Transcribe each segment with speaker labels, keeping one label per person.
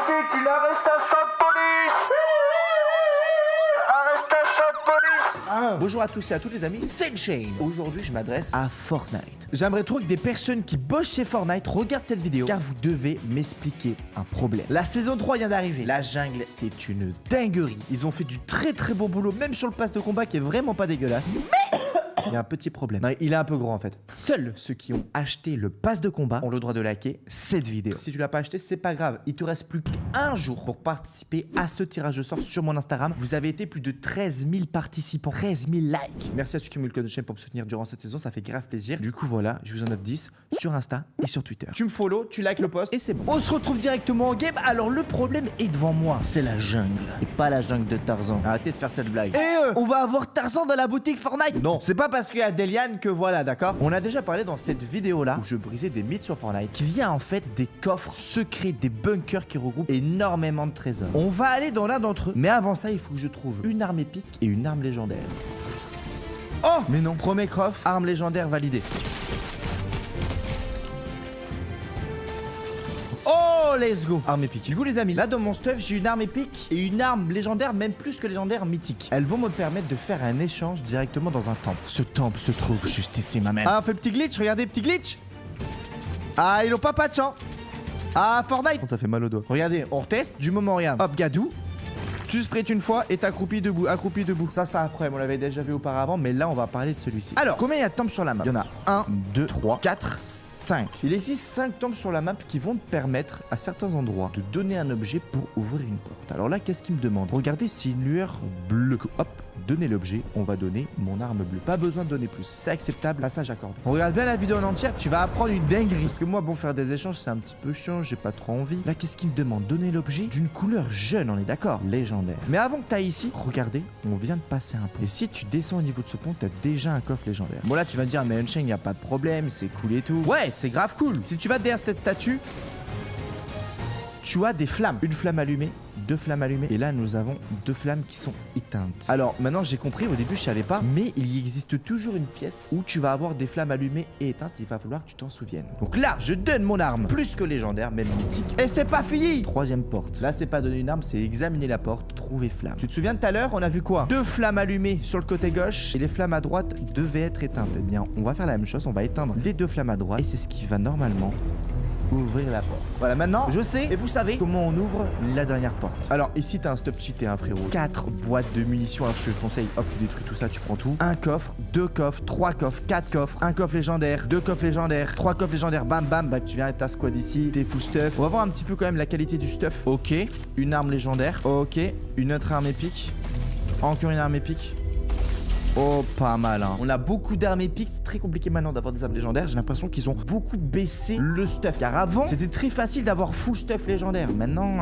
Speaker 1: c'est une arrestation de police. Arrestation de police.
Speaker 2: Bonjour à tous et à tous les amis, c'est Shane. Aujourd'hui je m'adresse à Fortnite. J'aimerais trop que des personnes qui bossent chez Fortnite regardent cette vidéo, car vous devez m'expliquer un problème. La saison 3 vient d'arriver, la jungle c'est une dinguerie. Ils ont fait du très bon boulot, même sur le pass de combat qui est vraiment pas dégueulasse. Mais il y a un petit problème. Non, il est un peu gros en fait. Seuls ceux qui ont acheté le pass de combat ont le droit de liker cette vidéo. Si tu l'as pas acheté, c'est pas grave. Il te reste plus qu'un jour pour participer à ce tirage de sort sur mon Instagram. Vous avez été plus de 13 000 participants, 13 000 likes. Merci à ceux qui m'ont mis le code de chaîne pour me soutenir durant cette saison, ça fait grave plaisir. Du coup voilà, je vous en offre 10 sur Insta et sur Twitter. Tu me follow, tu likes le post et c'est bon. On se retrouve directement en game. Alors le problème est devant moi, c'est la jungle et pas la jungle de Tarzan. Arrêtez de faire cette blague. Et on va avoir Tarzan dans la boutique Fortnite. Non, c'est pas parce qu'il y a des lianes que voilà, d'accord. On a déjà parlé dans cette vidéo là où je brisais des mythes sur Fortnite, qu'il y a en fait des coffres secrets, des bunkers qui regroupent énormément de trésors. On va aller dans l'un d'entre eux, mais avant ça il faut que je trouve une arme épique et une arme légendaire. Oh mais non, premier coffre, arme légendaire validée. Oh, let's go. Arme épique. Du coup les amis, là dans mon stuff j'ai une arme épique et une arme légendaire, même plus que légendaire, mythique. Elles vont me permettre de faire un échange directement dans un temple. Ce temple se trouve juste ici ma mère. Ah, fait petit glitch, regardez, petit glitch. Ah, ils ont pas patch hein. Ah, Fortnite. Ça fait mal au doigt. Regardez, on reteste du moment rien. Hop, gadou. Tu sprays une fois et t'accroupis debout, accroupi debout. Ça, après, on l'avait déjà vu auparavant, mais là, on va parler de celui-ci. Alors, combien il y a de temples sur la map? Il y en a 1, 2, 3, 4, 5. Il existe 5 temples sur la map qui vont te permettre, à certains endroits, de donner un objet pour ouvrir une porte. Alors là, qu'est-ce qu'il me demande? Regardez, c'est une lueur bleue. Hop, donner l'objet, on va donner mon arme bleue. Pas besoin de donner plus. C'est acceptable, passage accordé. On regarde bien la vidéo en entière, tu vas apprendre une dinguerie. Parce que moi, bon, faire des échanges, c'est un petit peu chiant, j'ai pas trop envie. Là, qu'est-ce qu'il me demande? Donner l'objet d'une couleur jeune, on est d'accord? Légendaire. Mais avant que tu ailles ici, regardez, on vient de passer un pont. Et si tu descends au niveau de ce pont, t'as déjà un coffre légendaire. Bon là, tu vas me dire, mais Unchained, y a pas de problème, c'est cool et tout. Ouais, c'est grave cool. Si tu vas derrière cette statue, tu as des flammes. Une flamme allumée, 2 flammes allumées. Et là, nous avons 2 flammes qui sont éteintes. Alors, maintenant, j'ai compris. Au début, je savais pas. Mais il y existe toujours une pièce où tu vas avoir des flammes allumées et éteintes. Il va falloir que tu t'en souviennes. Donc là, je donne mon arme. Plus que légendaire, même mythique. Et c'est pas fini. 3e porte. Là, c'est pas donner une arme, c'est examiner la porte, trouver flamme. Tu te souviens de tout à l'heure, on a vu quoi? 2 flammes allumées sur le côté gauche. Et les flammes à droite devaient être éteintes. Eh bien, on va faire la même chose. On va éteindre les 2 flammes à droite. Et c'est ce qui va normalement ouvrir la porte. Voilà, maintenant, je sais et vous savez comment on ouvre la dernière porte. Alors, ici, t'as un stuff cheaté, hein, frérot. 4 boîtes de munitions. Alors, je te conseille, hop, tu détruis tout ça, tu prends tout. Un coffre, 2 coffres, 3 coffres, 4 coffres, un coffre légendaire, 2 coffres légendaires, 3 coffres légendaires, bam, bam. Bah, tu viens avec ta squad ici, t'es full stuff. On va voir un petit peu quand même la qualité du stuff. Ok, une arme légendaire. Ok, une autre arme épique. Encore une arme épique. Oh, pas mal, hein. On a beaucoup d'armes épiques. C'est très compliqué maintenant d'avoir des armes légendaires. J'ai l'impression qu'ils ont beaucoup baissé le stuff. Car avant, c'était très facile d'avoir full stuff légendaire. Maintenant,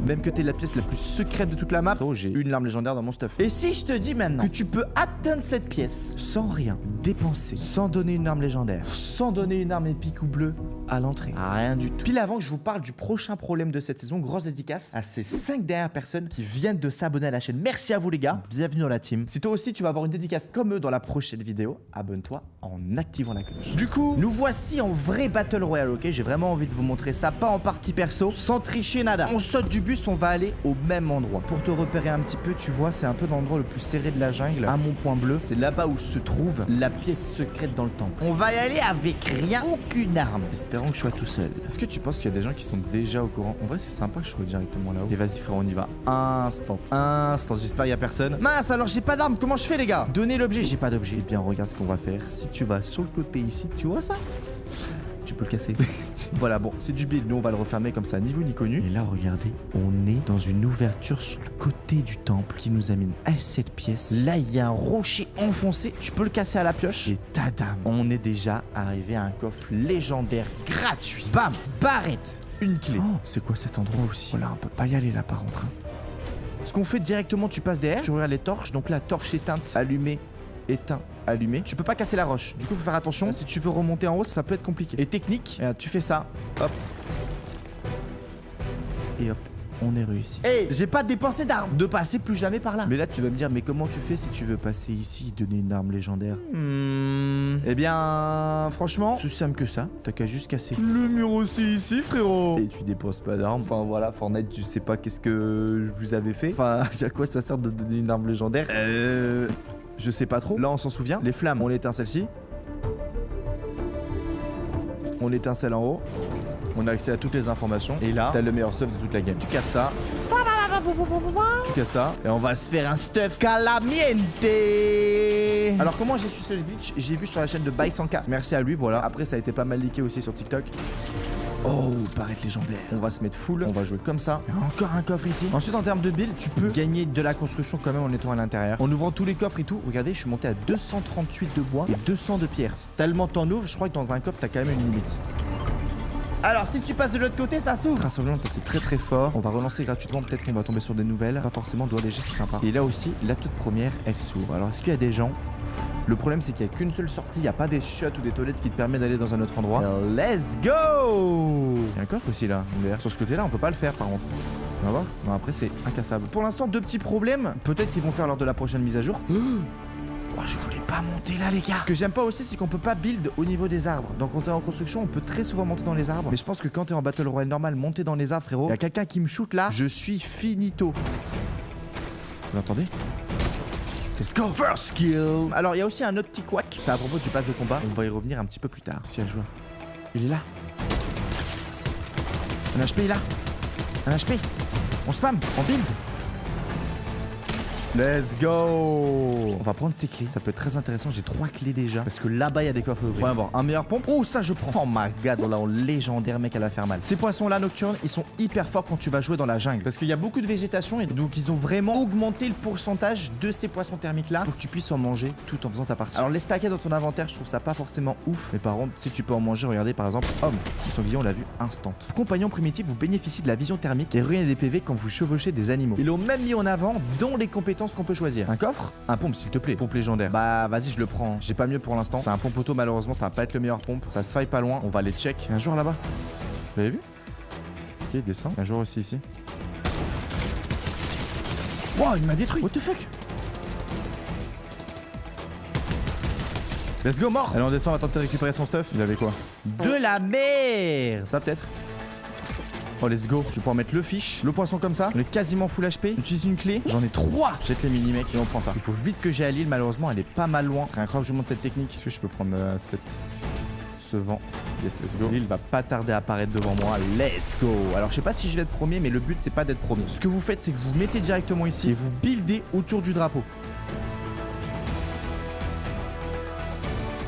Speaker 2: même que t'es la pièce la plus secrète de toute la map, oh, j'ai une arme légendaire dans mon stuff. Et si je te dis maintenant que tu peux atteindre cette pièce sans rien dépenser, sans donner une arme légendaire, sans donner une arme épique ou bleue à l'entrée, rien du tout. Pile avant que je vous parle du prochain problème de cette saison, grosse dédicace à ces 5 dernières personnes qui viennent de s'abonner à la chaîne. Merci à vous les gars. Bienvenue dans la team. Si toi aussi tu vas avoir une dédicace comme eux dans la prochaine vidéo, abonne-toi en activant la cloche. Du coup, nous voici en vrai Battle Royale, ok? J'ai vraiment envie de vous montrer ça, pas en partie perso, sans tricher nada. On saute du bus, on va aller au même endroit. Pour te repérer un petit peu, tu vois, c'est un peu l'endroit le plus serré de la jungle. À mon point bleu, c'est là-bas où se trouve la pièce secrète dans le temple. On va y aller avec rien, aucune arme. Espérons que je sois tout seul. Est-ce que tu penses qu'il y a des gens qui sont déjà au courant? En vrai, c'est sympa que je sois directement là-haut. Et vas-y frère, on y va. Instant. J'espère qu'il y a personne. Mince, alors j'ai pas d'arme, comment je fais les gars? Donner l'objet, j'ai pas d'objet. Eh bien, regarde ce qu'on va faire. Si tu vas sur le côté ici, tu vois ça? Tu peux le casser. Voilà, bon, c'est du build. Nous, on va le refermer comme ça, ni vu ni connu. Et là, regardez, on est dans une ouverture sur le côté du temple qui nous amène à cette pièce. Là, il y a un rocher enfoncé. Je peux le casser à la pioche. Et tadam, on est déjà arrivé à un coffre légendaire gratuit. Bam, barrette, une clé. Oh, c'est quoi cet endroit aussi? Voilà, on peut pas y aller là par contre. Ce qu'on fait directement, tu passes derrière, tu regardes les torches. Donc la torche éteinte, allumée, éteint, allumé. Tu peux pas casser la roche. Du coup, faut faire attention. Si tu veux remonter en haut, ça peut être compliqué. Et technique, regarde, tu fais ça. Hop. Et hop. on est réussi. Hey, j'ai pas dépensé d'armes. Ne passez plus jamais par là. Mais là, tu vas me dire, mais comment tu fais si tu veux passer ici et donner une arme légendaire? Eh bien, franchement, c'est simple que ça. T'as qu'à juste casser le mur aussi ici, frérot. Et tu dépenses pas d'armes. Enfin, voilà, Fortnite, tu sais pas qu'est-ce que vous avez fait. Enfin, à quoi ça sert de donner une arme légendaire? Je sais pas trop. Là, on s'en souvient. Les flammes, on éteint celle-ci. On étincelle en haut. On a accès à toutes les informations. Et là, t'as le meilleur stuff de toute la game. Tu casses ça. Tu casses ça. Et on va se faire un stuff calamiente. Alors, comment j'ai su ce glitch? J'ai vu sur la chaîne de By100K. Merci à lui, voilà. Après, ça a été pas mal leaké aussi sur TikTok. Oh, paraître légendaire. On va se mettre full. On va jouer comme ça. Il y a encore un coffre ici. Ensuite, en termes de build, tu peux gagner de la construction quand même en étant à l'intérieur. En ouvrant tous les coffres et tout. Regardez, je suis monté à 238 de bois et 200 de pierre. Tellement t'en ouvres, je crois que dans un coffre, t'as quand même une limite. Alors, si tu passes de l'autre côté, ça s'ouvre. Trace sanglante, ça c'est très très fort. On va relancer gratuitement. Peut-être qu'on va tomber sur des nouvelles. Pas forcément, doigt léger, c'est sympa. Et là aussi, la toute première, elle s'ouvre. Alors, est-ce qu'il y a des gens? Le problème, c'est qu'il n'y a qu'une seule sortie. Il n'y a pas des chiottes ou des toilettes qui te permettent d'aller dans un autre endroit. Let's go! Il y a un coffre aussi là. Sur ce côté-là, on peut pas le faire par contre. On va voir. Non, après, c'est incassable. Pour l'instant, deux petits problèmes. Peut-être qu'ils vont faire lors de la prochaine mise à jour. Oh, je voulais pas monter là, les gars. Ce que j'aime pas aussi, c'est qu'on peut pas build au niveau des arbres. Donc, quand c'est en construction, on peut très souvent monter dans les arbres. Mais je pense que quand t'es en Battle Royale normal, monter dans les arbres, frérot, il y a quelqu'un qui me shoot là. Je suis finito. Vous entendez? Let's go. First kill. Alors, il y a aussi un autre petit couac. C'est à propos du pass de combat. On va y revenir un petit peu plus tard. Si y a le joueur. Il est là. Un HP, il est là. Un HP. On spam. On build. Let's go. On va prendre ces clés. Ça peut être très intéressant. J'ai 3 clés déjà. Parce que là-bas, il y a des coffres à ouvrir. On va avoir un meilleur pompe. Oh, ça, je prends. Oh my god. Là, en légendaire, mec, elle va faire mal. Ces poissons-là, nocturnes, ils sont hyper forts quand tu vas jouer dans la jungle. Parce qu'il y a beaucoup de végétation. Et donc, ils ont vraiment augmenté le pourcentage de ces poissons thermiques-là pour que tu puisses en manger tout en faisant ta partie. Alors, les stacker dans ton inventaire, je trouve ça pas forcément ouf. Mais par contre, si tu peux en manger, regardez par exemple, homme. Le sanglier, on l'a vu instant. Compagnon primitif, vous bénéficiez de la vision thermique et ruine des PV quand vous chevauchez des animaux. Ils l'ont même mis en avant dans les compétences qu'on peut choisir. Un coffre? Un pompe s'il te plaît. Pompe légendaire. Bah vas-y, je le prends. J'ai pas mieux pour l'instant. C'est un pompe auto, malheureusement, ça va pas être le meilleur pompe. Ça se faille pas loin. On va les check. Un jour là-bas. Vous l'avez vu? Ok, descend. Un jour aussi ici. Wow, il m'a détruit. What the fuck? Let's go, mort. Allez, on descend, on va tenter de récupérer son stuff. Il avait quoi? De la merde. Ça peut-être. Oh, let's go. Je vais pouvoir mettre le fish, le poisson comme ça. On est quasiment full HP. J'utilise une clé. J'en ai 3. Jette les mini mecs et on prend ça. Il faut vite que j'aille à l'île. Malheureusement, elle est pas mal loin. Ce serait incroyable que je monte cette technique. Est-ce que je peux prendre ce vent? Yes, let's go. L'île va pas tarder à apparaître devant moi. Let's go. Alors, je sais pas si je vais être premier, mais le but, c'est pas d'être premier. Ce que vous faites, c'est que vous mettez directement ici et vous buildez autour du drapeau.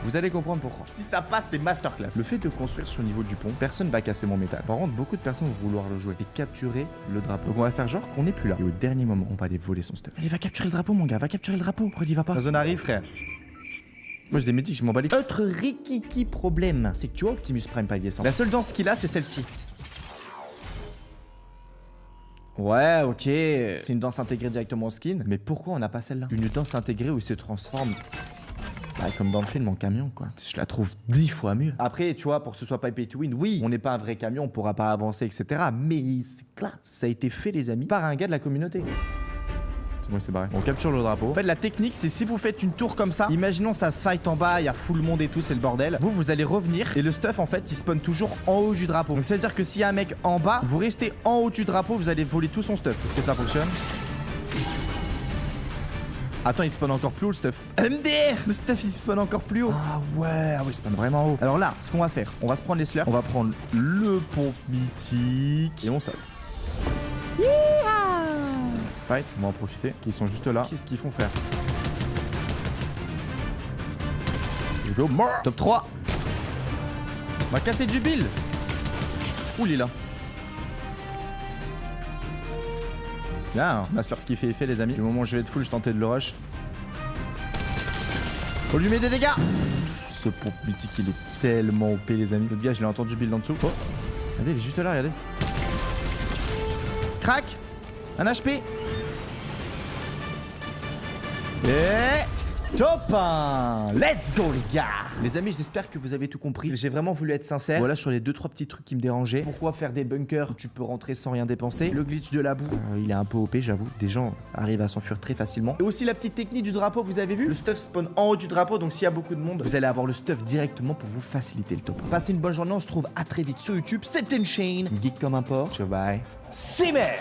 Speaker 2: Vous allez comprendre pourquoi. Si ça passe, c'est masterclass. Le fait de construire sur le niveau du pont, personne va casser mon métal. Par contre, beaucoup de personnes vont vouloir le jouer et capturer le drapeau. Donc on va faire genre qu'on n'est plus là. Et au dernier moment, on va aller voler son stuff. Allez, va capturer le drapeau, mon gars. Va capturer le drapeau. Pourquoi il y va pas? La zone arrive, frère. Moi j'ai des métiers, je m'en bats les... Autre rikiki problème, c'est que tu vois Optimus Prime pas descendre. La seule danse qu'il a, c'est celle-ci. Ouais, ok. C'est une danse intégrée directement au skin. Mais pourquoi on n'a pas celle-là? Une danse intégrée où il se transforme... Bah, comme dans le film en camion quoi. Je la trouve 10 fois mieux. Après tu vois, pour que ce soit pas pay to win, oui, on n'est pas un vrai camion, on pourra pas avancer etc. Mais c'est classe. Ça a été fait les amis par un gars de la communauté. C'est bon, c'est barré. On capture le drapeau. En fait la technique c'est si vous faites une tour comme ça, imaginons ça se fight en bas, il y a full monde et tout, c'est le bordel. Vous allez revenir et le stuff en fait il spawn toujours en haut du drapeau. Donc ça veut dire que s'il y a un mec en bas, vous restez en haut du drapeau, vous allez voler tout son stuff. Est-ce que ça fonctionne? Attends, il spawn encore plus haut le stuff. MDR! Le stuff il spawn encore plus haut. Ah ouais, il spawn vraiment haut. Alors là, ce qu'on va faire, on va se prendre les slurs, on va prendre le pompe mythique et on saute. C'est fight, on va en profiter. Ils sont juste là. Qu'est-ce qu'ils font faire? Let's go, mort! Top 3. On va casser du build. Ouh, il est là. Bien, ma slurp qui fait effet les amis. Du moment où je vais être full, je tentais de le rush. Faut lui mettre des dégâts. Ce pompe mythique il est tellement OP les amis. Le gars je l'ai entendu build en dessous. Oh. Regardez, il est juste là, regardez. Crac. Un HP. Et... Top 1. Let's go les gars. Les amis, j'espère que vous avez tout compris. J'ai vraiment voulu être sincère. Voilà sur les 2-3 petits trucs qui me dérangeaient. Pourquoi faire des bunkers où tu peux rentrer sans rien dépenser. Le glitch de la boue, il est un peu OP j'avoue. Des gens arrivent à s'enfuir très facilement. Et aussi la petite technique du drapeau, vous avez vu. Le stuff spawn en haut du drapeau, donc s'il y a beaucoup de monde, vous allez avoir le stuff directement pour vous faciliter le top. Passez une bonne journée, on se trouve à très vite sur YouTube. C'était une chaîne geek comme un porc. Ciao bye. C'est merde.